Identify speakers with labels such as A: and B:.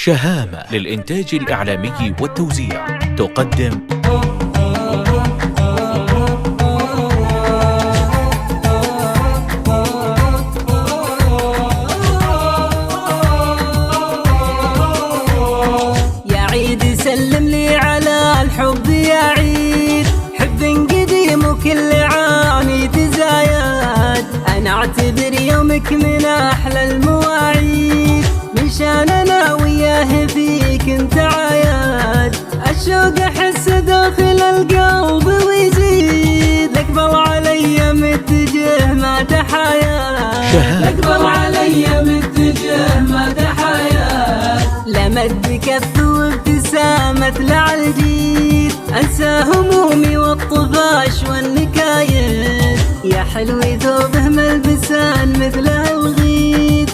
A: شهامة للإنتاج الإعلامي والتوزيع تقدم
B: يا عيد سلم لي على الحب يا عيد، حب قديم وكل عام يتزايد. أنا أعتبر يومك من أحلى المواعيد، من شان أنا وياه فيك انت عايد. الشوق أحس داخل القلب ويزيد، اقبل علي متجه ما تحايا، اقبل علي متجه ما تحايا. لمد كف وابتسامة لعالجيد، انسى همومي والطفاش والنكايد. يا حلو ثوبه ملبسان مثل الغيد،